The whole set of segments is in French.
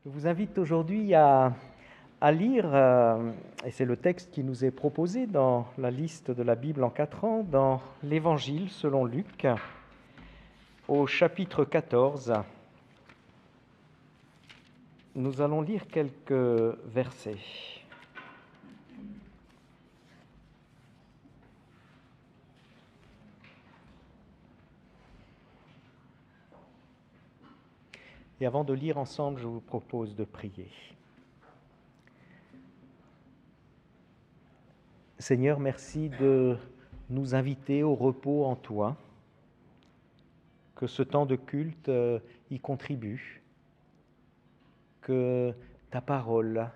Je vous invite aujourd'hui à lire, et c'est le texte qui nous est proposé dans la liste de la Bible en 4 ans, dans l'Évangile selon Luc, au chapitre 14. Nous allons lire quelques versets. Et avant de lire ensemble, je vous propose de prier. Seigneur, merci de nous inviter au repos en toi, que ce temps de culte y contribue, que ta parole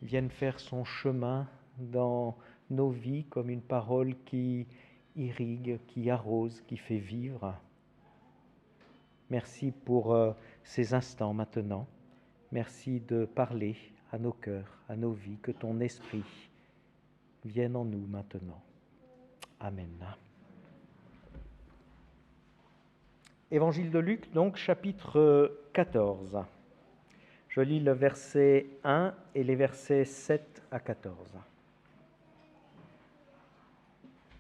vienne faire son chemin dans nos vies comme une parole qui irrigue, qui arrose, qui fait vivre. Merci pour ces instants maintenant. Merci de parler à nos cœurs, à nos vies, que ton esprit vienne en nous maintenant. Amen. Évangile de Luc, donc, chapitre 14. Je lis le verset 1 et les versets 7 à 14.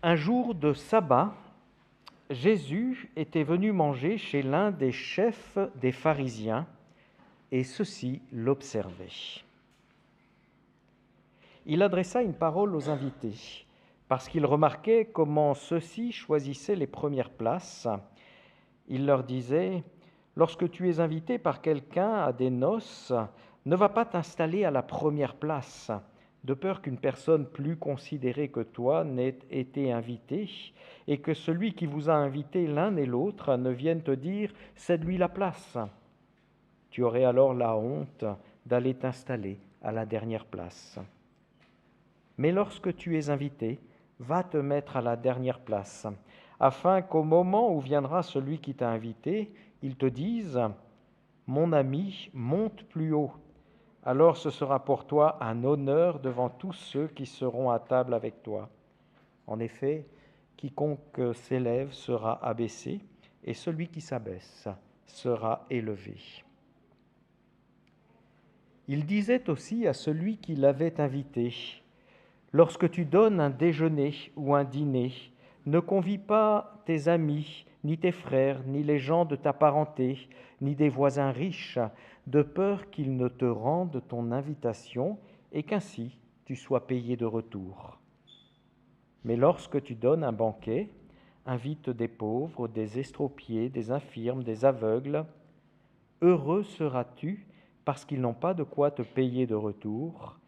Un jour de sabbat, Jésus était venu manger chez l'un des chefs des pharisiens, et ceux-ci l'observaient. Il adressa une parole aux invités, parce qu'il remarquait comment ceux-ci choisissaient les premières places. Il leur disait : « Lorsque tu es invité par quelqu'un à des noces, ne va pas t'installer à la première place, de peur qu'une personne plus considérée que toi n'ait été invitée, et que celui qui vous a invité l'un et l'autre ne vienne te dire : cède-lui la place. Tu aurais alors la honte d'aller t'installer à la dernière place. Mais lorsque tu es invité, va te mettre à la dernière place, afin qu'au moment où viendra celui qui t'a invité, il te dise : mon ami, monte plus haut. Alors ce sera pour toi un honneur devant tous ceux qui seront à table avec toi. En effet, quiconque s'élève sera abaissé, et celui qui s'abaisse sera élevé. » Il disait aussi à celui qui l'avait invité : « Lorsque tu donnes un déjeuner ou un dîner, ne convie pas tes amis, ni tes frères, ni les gens de ta parenté, ni des voisins riches, de peur qu'ils ne te rendent ton invitation et qu'ainsi tu sois payé de retour. Mais lorsque tu donnes un banquet, invite des pauvres, des estropiés, des infirmes, des aveugles. Heureux seras-tu parce qu'ils n'ont pas de quoi te payer de retour.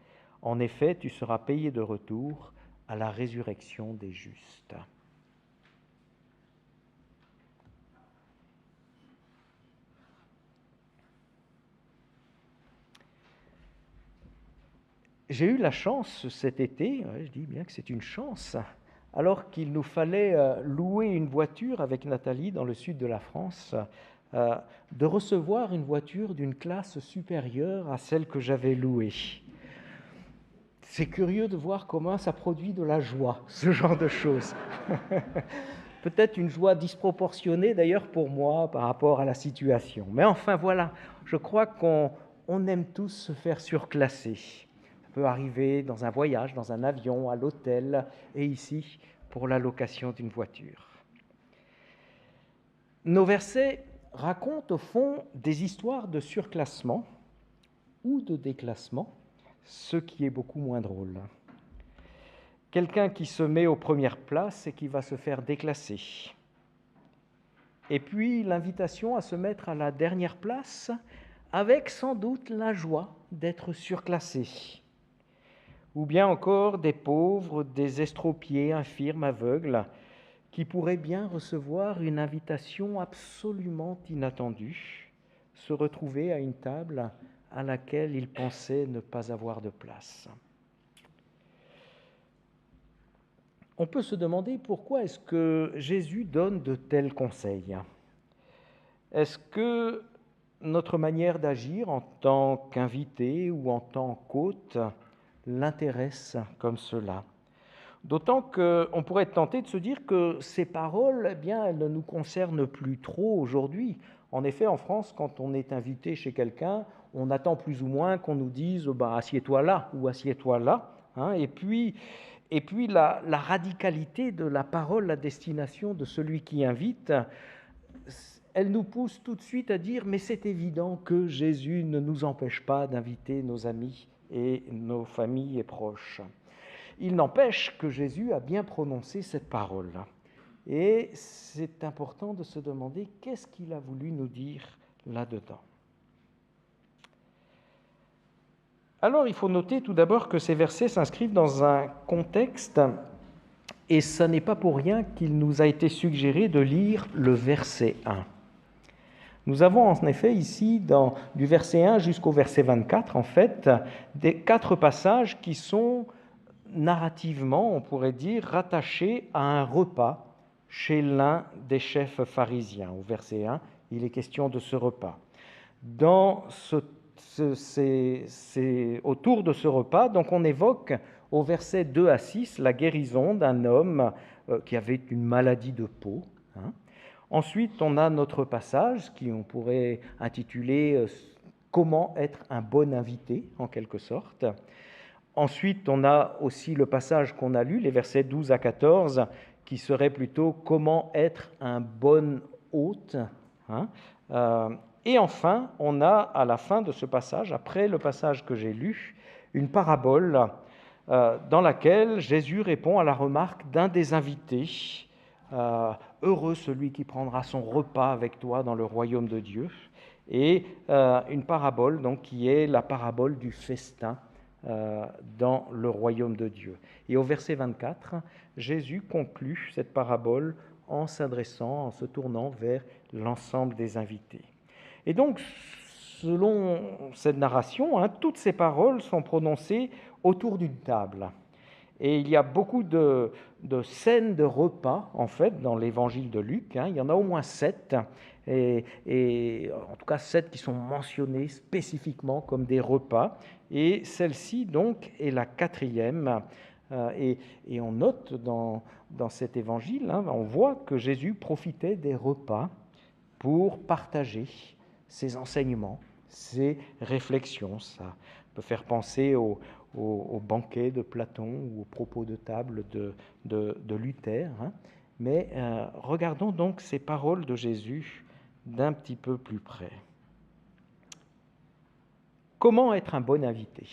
En effet, tu seras payé de retour à la résurrection des justes. » J'ai eu la chance cet été, je dis bien que c'est une chance, alors qu'il nous fallait louer une voiture avec Nathalie dans le sud de la France, de recevoir une voiture d'une classe supérieure à celle que j'avais louée. C'est curieux de voir comment ça produit de la joie, ce genre de choses. Peut-être une joie disproportionnée d'ailleurs pour moi par rapport à la situation. Mais enfin voilà, je crois qu'on aime tous se faire surclasser. Ça peut arriver dans un voyage, dans un avion, à l'hôtel et ici pour la location d'une voiture. Nos versets racontent au fond des histoires de surclassement ou de déclassement, ce qui est beaucoup moins drôle. Quelqu'un qui se met aux premières places et qui va se faire déclasser. Et puis l'invitation à se mettre à la dernière place avec sans doute la joie d'être surclassé. Ou bien encore des pauvres, des estropiés, infirmes, aveugles, qui pourraient bien recevoir une invitation absolument inattendue, se retrouver à une table à laquelle ils pensaient ne pas avoir de place. On peut se demander pourquoi est-ce que Jésus donne de tels conseils. Est-ce que notre manière d'agir en tant qu'invité ou en tant qu'hôte l'intéresse comme cela ? D'autant qu'on pourrait être tenté de se dire que ces paroles, eh bien, elles ne nous concernent plus trop aujourd'hui. En effet, en France, quand on est invité chez quelqu'un, on attend plus ou moins qu'on nous dise bah, « assieds-toi là » ou « assieds-toi là ». Et puis la radicalité de la parole à destination de celui qui invite, elle nous pousse tout de suite à dire « mais c'est évident que Jésus ne nous empêche pas d'inviter nos amis et nos familles et proches ». Il n'empêche que Jésus a bien prononcé cette parole. Et c'est important de se demander qu'est-ce qu'il a voulu nous dire là-dedans. Alors, il faut noter tout d'abord que ces versets s'inscrivent dans un contexte, et ce n'est pas pour rien qu'il nous a été suggéré de lire le verset 1. Nous avons en effet ici, du verset 1 jusqu'au verset 24, en fait, des 4 passages qui sont narrativement, on pourrait dire, rattachés à un repas chez l'un des chefs pharisiens. Au verset 1, il est question de ce repas. Autour de ce repas, donc on évoque au verset 2 à 6 la guérison d'un homme qui avait une maladie de peau. Ensuite, on a notre passage qu'on pourrait intituler « Comment être un bon invité » en quelque sorte. Ensuite, on a aussi le passage qu'on a lu, les versets 12 à 14, qui serait plutôt « Comment être un bon hôte ». Et enfin, on a à la fin de ce passage, après le passage que j'ai lu, une parabole dans laquelle Jésus répond à la remarque d'un des invités. Heureux celui qui prendra son repas avec toi dans le royaume de Dieu. Et une parabole donc, qui est la parabole du festin dans le royaume de Dieu. Et au verset 24, Jésus conclut cette parabole en se tournant vers l'ensemble des invités. Et donc, selon cette narration, toutes ces paroles sont prononcées autour d'une table. Et il y a beaucoup de scènes de repas, en fait, dans l'évangile de Luc. Il y en a au moins 7, et en tout cas 7 qui sont mentionnés spécifiquement comme des repas. Et celle-ci, donc, est la 4e. Et on note dans cet évangile, on voit que Jésus profitait des repas pour partager ses enseignements, ses réflexions. Ça peut faire penser au banquet de Platon ou aux propos de table de Luther. Mais regardons donc ces paroles de Jésus d'un petit peu plus près. Comment être un bon invité ?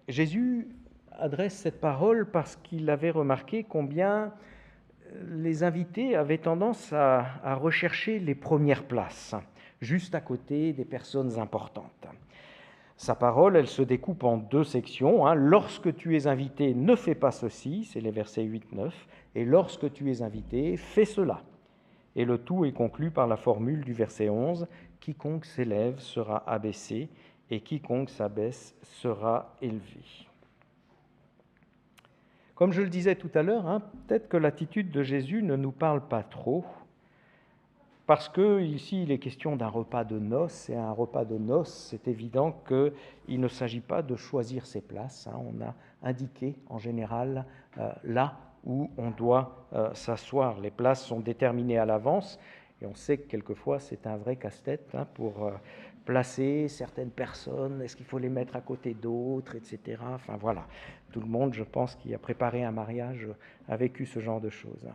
Jésus adresse cette parole parce qu'il avait remarqué combien les invités avaient tendance à rechercher les premières places, juste à côté des personnes importantes. Sa parole, elle se découpe en 2 sections. Lorsque tu es invité, ne fais pas ceci, c'est les versets 8-9, et lorsque tu es invité, fais cela. Et le tout est conclu par la formule du verset 11, quiconque s'élève sera abaissé, et quiconque s'abaisse sera élevé. Comme je le disais tout à l'heure, peut-être que l'attitude de Jésus ne nous parle pas trop, parce qu'ici, il est question d'un repas de noces, et un repas de noces, c'est évident qu'il ne s'agit pas de choisir ses places. On a indiqué en général là où on doit s'asseoir. Les places sont déterminées à l'avance, et on sait que quelquefois c'est un vrai casse-tête pour placer certaines personnes. Est-ce qu'il faut les mettre à côté d'autres, etc. Enfin voilà, tout le monde, je pense, qui a préparé un mariage a vécu ce genre de choses.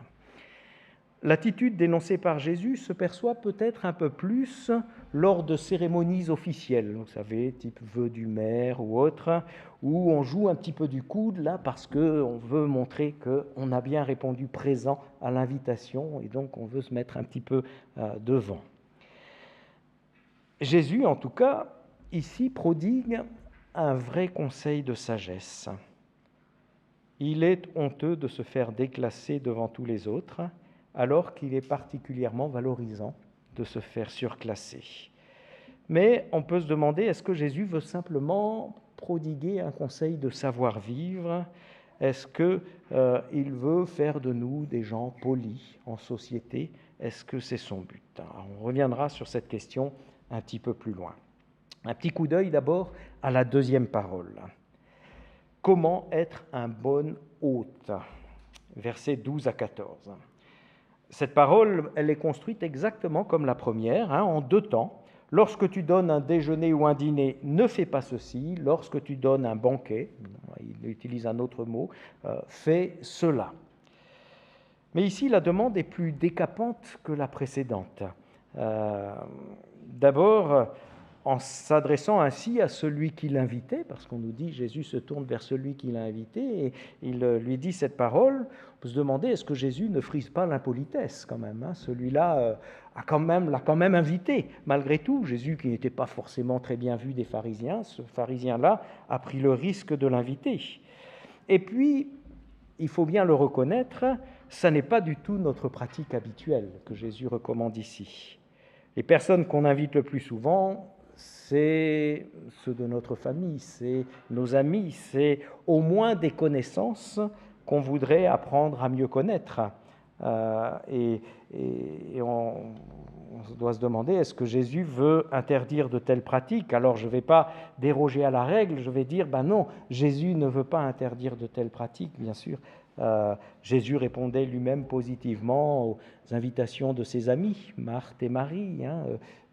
L'attitude dénoncée par Jésus se perçoit peut-être un peu plus lors de cérémonies officielles, vous savez, type vœu du maire ou autre, où on joue un petit peu du coude, là, parce qu'on veut montrer qu'on a bien répondu présent à l'invitation, et donc on veut se mettre un petit peu devant. Jésus, en tout cas, ici, prodigue un vrai conseil de sagesse. Il est honteux de se faire déclasser devant tous les autres, alors qu'il est particulièrement valorisant de se faire surclasser. Mais on peut se demander, est-ce que Jésus veut simplement prodiguer un conseil de savoir-vivre ? Est-ce qu'il veut faire de nous des gens polis en société ? Est-ce que c'est son but ? Alors, on reviendra sur cette question un petit peu plus loin. Un petit coup d'œil d'abord à la 2e parole. Comment être un bon hôte ? Versets 12 à 14. Cette parole, elle est construite exactement comme la première, en 2 temps. Lorsque tu donnes un déjeuner ou un dîner, ne fais pas ceci. Lorsque tu donnes un banquet, il utilise un autre mot, fais cela. Mais ici, la demande est plus décapante que la précédente. D'abord, en s'adressant ainsi à celui qui l'invitait, parce qu'on nous dit Jésus se tourne vers celui qui l'a invité et il lui dit cette parole, on peut se demander est-ce que Jésus ne frise pas l'impolitesse quand même, Celui-là l'a quand même invité, malgré tout. Jésus, qui n'était pas forcément très bien vu des pharisiens, ce pharisien-là a pris le risque de l'inviter. Et puis, il faut bien le reconnaître, ça n'est pas du tout notre pratique habituelle que Jésus recommande ici. Les personnes qu'on invite le plus souvent, c'est ceux de notre famille, c'est nos amis, c'est au moins des connaissances qu'on voudrait apprendre à mieux connaître. Et on doit se demander, est-ce que Jésus veut interdire de telles pratiques? Alors je ne vais pas déroger à la règle, je vais dire, non, Jésus ne veut pas interdire de telles pratiques, bien sûr. Jésus répondait lui-même positivement aux invitations de ses amis, Marthe et Marie.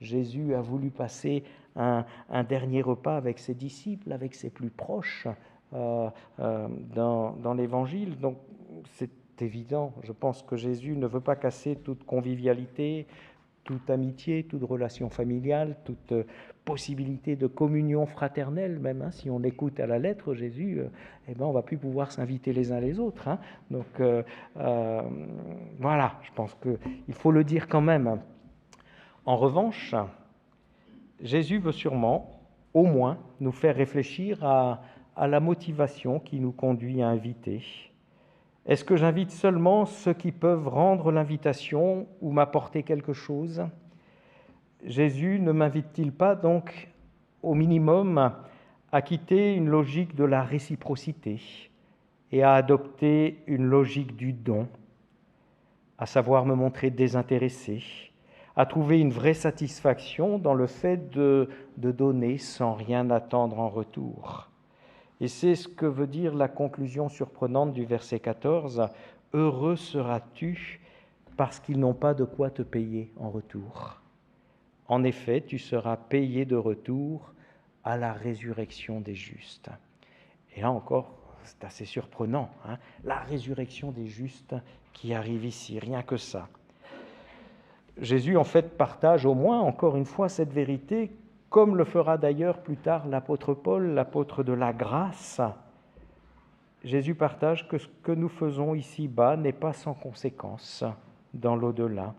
Jésus a voulu passer un dernier repas avec ses disciples, avec ses plus proches dans l'Évangile. Donc c'est évident, je pense que Jésus ne veut pas casser toute convivialité, toute amitié, toute relation familiale, toute possibilité de communion fraternelle même. Si on l'écoute à la lettre, Jésus, on ne va plus pouvoir s'inviter les uns les autres. Donc voilà, je pense qu'il faut le dire quand même. En revanche, Jésus veut sûrement, au moins, nous faire réfléchir à la motivation qui nous conduit à inviter. Est-ce que j'invite seulement ceux qui peuvent rendre l'invitation ou m'apporter quelque chose? Jésus ne m'invite-t-il pas donc au minimum à quitter une logique de la réciprocité et à adopter une logique du don, à savoir me montrer désintéressé, à trouver une vraie satisfaction dans le fait de donner sans rien attendre en retour? Et c'est ce que veut dire la conclusion surprenante du verset 14. « Heureux seras-tu parce qu'ils n'ont pas de quoi te payer en retour. En effet, tu seras payé de retour à la résurrection des justes. » Et là encore, c'est assez surprenant, la résurrection des justes qui arrive ici, rien que ça. Jésus, en fait, partage au moins, encore une fois, cette vérité, comme le fera d'ailleurs plus tard l'apôtre Paul, l'apôtre de la grâce. Jésus partage que ce que nous faisons ici-bas n'est pas sans conséquence dans l'au-delà.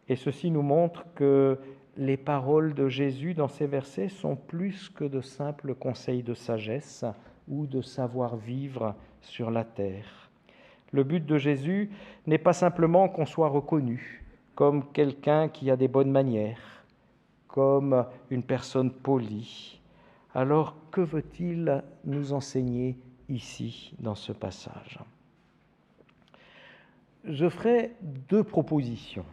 Et ceci nous montre que les paroles de Jésus dans ces versets sont plus que de simples conseils de sagesse ou de savoir-vivre sur la terre. Le but de Jésus n'est pas simplement qu'on soit reconnu comme quelqu'un qui a des bonnes manières, comme une personne polie. Alors, que veut-il nous enseigner ici, dans ce passage? Je ferai 2 propositions.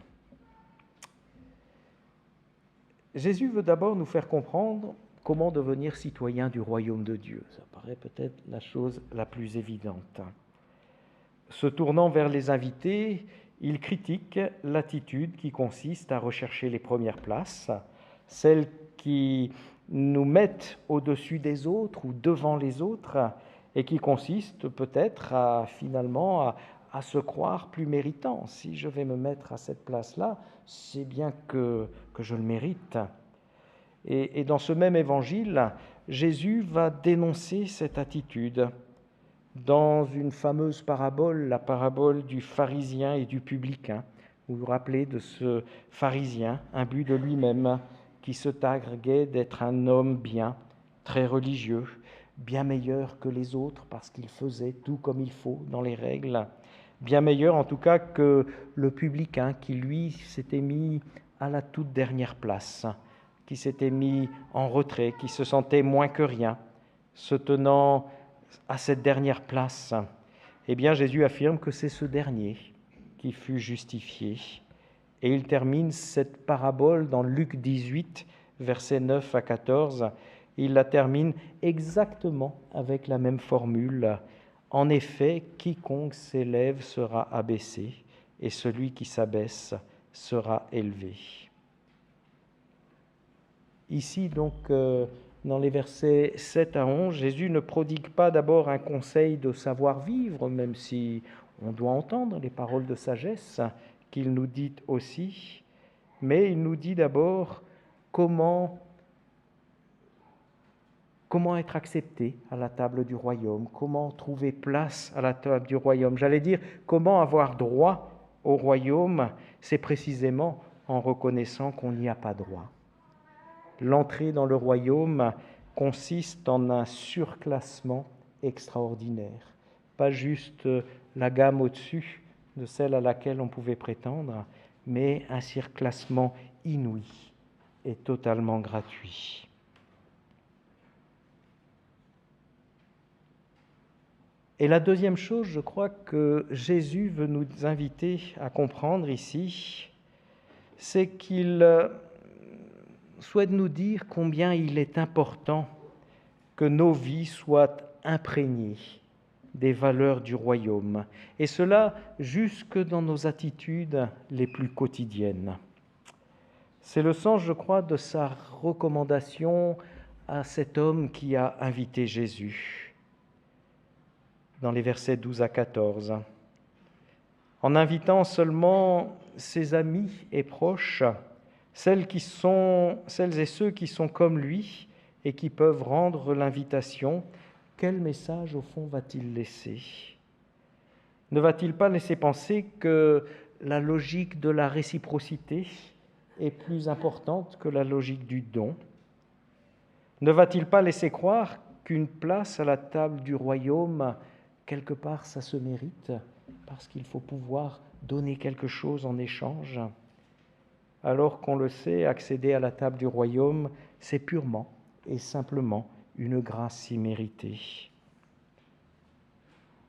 Jésus veut d'abord nous faire comprendre comment devenir citoyen du royaume de Dieu. Ça paraît peut-être la chose la plus évidente. Se tournant vers les invités, il critique l'attitude qui consiste à rechercher les premières places, celles qui nous mettent au-dessus des autres ou devant les autres, et qui consiste peut-être à se croire plus méritant. Si je vais me mettre à cette place-là, c'est bien que je le mérite. Et dans ce même évangile, Jésus va dénoncer cette attitude dans une fameuse parabole, la parabole du pharisien et du publicain. Vous vous rappelez de ce pharisien, imbu de lui-même, qui se targuait d'être un homme bien, très religieux, bien meilleur que les autres parce qu'il faisait tout comme il faut dans les règles, bien meilleur en tout cas que le publicain qui, lui, s'était mis à la toute dernière place, qui s'était mis en retrait, qui se sentait moins que rien, se tenant à cette dernière place. Eh bien, Jésus affirme que c'est ce dernier qui fut justifié. Et il termine cette parabole dans Luc 18, versets 9 à 14. Il la termine exactement avec la même formule. En effet, quiconque s'élève sera abaissé, et celui qui s'abaisse sera élevé. Ici, donc, dans les versets 7 à 11, Jésus ne prodigue pas d'abord un conseil de savoir-vivre, même si on doit entendre les paroles de sagesse qu'il nous dit aussi, mais il nous dit d'abord comment être accepté à la table du royaume, comment trouver place à la table du royaume. J'allais dire, comment avoir droit au royaume, c'est précisément en reconnaissant qu'on n'y a pas droit. L'entrée dans le royaume consiste en un surclassement extraordinaire, pas juste la gamme au-dessus de celle à laquelle on pouvait prétendre, mais un surclassement inouï et totalement gratuit. Et la deuxième chose, je crois, que Jésus veut nous inviter à comprendre ici, c'est qu'il souhaite nous dire combien il est important que nos vies soient imprégnées des valeurs du royaume, et cela jusque dans nos attitudes les plus quotidiennes. C'est le sens, je crois, de sa recommandation à cet homme qui a invité Jésus, dans les versets 12 à 14. En invitant seulement ses amis et proches, celles et ceux qui sont comme lui et qui peuvent rendre l'invitation, quel message au fond va-t-il laisser ? Ne va-t-il pas laisser penser que la logique de la réciprocité est plus importante que la logique du don ? Ne va-t-il pas laisser croire qu'une place à la table du royaume, quelque part, ça se mérite, parce qu'il faut pouvoir donner quelque chose en échange, alors qu'on le sait, accéder à la table du royaume, c'est purement et simplement une grâce imméritée.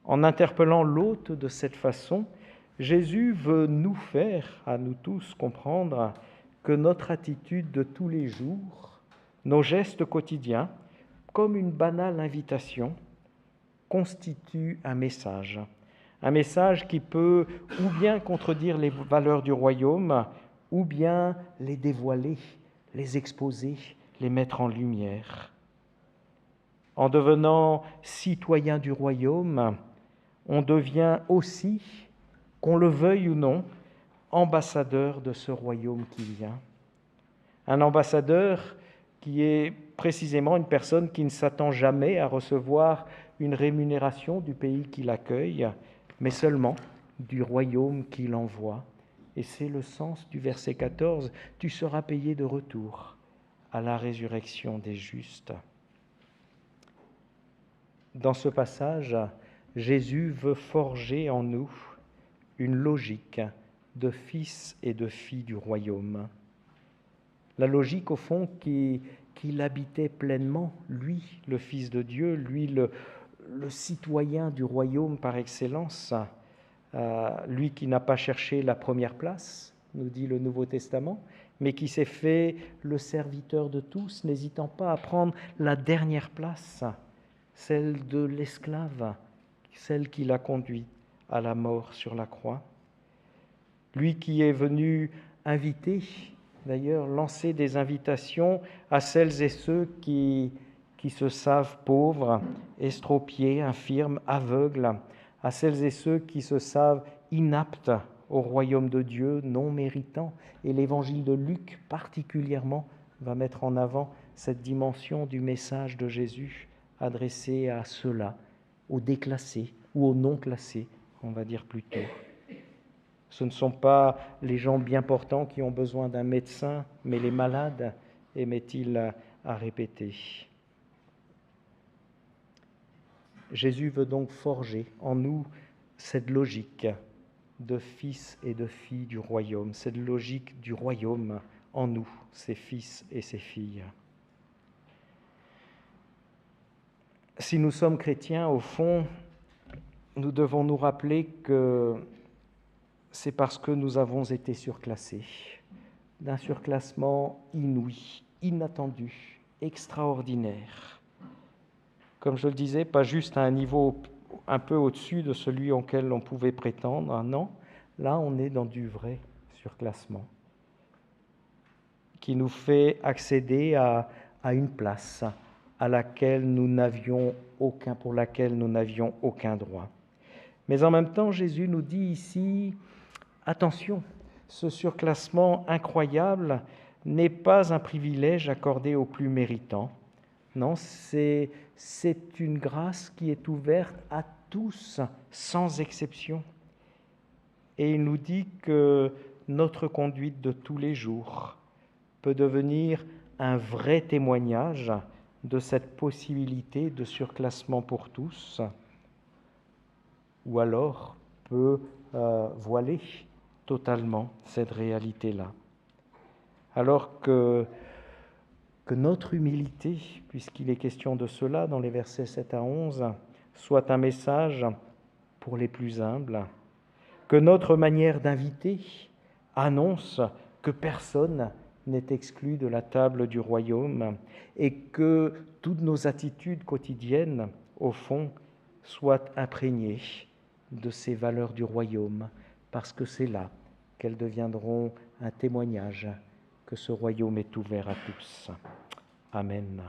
En interpellant l'hôte de cette façon, Jésus veut nous faire, à nous tous, comprendre que notre attitude de tous les jours, nos gestes quotidiens, comme une banale invitation, constituent un message qui peut ou bien contredire les valeurs du royaume, ou bien les dévoiler, les exposer, les mettre en lumière. En devenant citoyen du royaume, on devient aussi, qu'on le veuille ou non, ambassadeur de ce royaume qui vient. Un ambassadeur qui est précisément une personne qui ne s'attend jamais à recevoir une rémunération du pays qui l'accueille, mais seulement du royaume qui l'envoie. Et c'est le sens du verset 14, « Tu seras payé de retour à la résurrection des justes ». Dans ce passage, Jésus veut forger en nous une logique de fils et de filles du royaume. La logique, au fond, qu'il habitait pleinement, lui, le Fils de Dieu, lui, le citoyen du royaume par excellence, lui qui n'a pas cherché la première place, nous dit le Nouveau Testament, mais qui s'est fait le serviteur de tous, n'hésitant pas à prendre la dernière place, celle de l'esclave, celle qui l'a conduit à la mort sur la croix. Lui qui est venu inviter, d'ailleurs lancer des invitations à celles et ceux qui se savent pauvres, estropiés, infirmes, aveugles, à celles et ceux qui se savent inaptes au royaume de Dieu, non méritants. Et l'évangile de Luc particulièrement va mettre en avant cette dimension du message de Jésus adressé à ceux-là, aux déclassés ou aux non classés, on va dire plutôt. Ce ne sont pas les gens bien portants qui ont besoin d'un médecin, mais les malades, aimait-il à répéter. Jésus veut donc forger en nous cette logique de fils et de filles du royaume, cette logique du royaume en nous, ses fils et ses filles. Si nous sommes chrétiens, au fond, nous devons nous rappeler que c'est parce que nous avons été surclassés, d'un surclassement inouï, inattendu, extraordinaire. Comme je le disais, pas juste à un niveau un peu au-dessus de celui auquel on pouvait prétendre, non, là on est dans du vrai surclassement qui nous fait accéder à une place pour laquelle nous n'avions aucun droit. Mais en même temps, Jésus nous dit ici, attention, ce surclassement incroyable n'est pas un privilège accordé aux plus méritants. Non, c'est une grâce qui est ouverte à tous, sans exception. Et il nous dit que notre conduite de tous les jours peut devenir un vrai témoignage de cette possibilité de surclassement pour tous, ou alors peut voiler totalement cette réalité-là. Alors que notre humilité, puisqu'il est question de cela dans les versets 7 à 11, soit un message pour les plus humbles, que notre manière d'inviter annonce que personne n'est exclu de la table du royaume et que toutes nos attitudes quotidiennes, au fond, soient imprégnées de ces valeurs du royaume, parce que c'est là qu'elles deviendront un témoignage que ce royaume est ouvert à tous. Amen.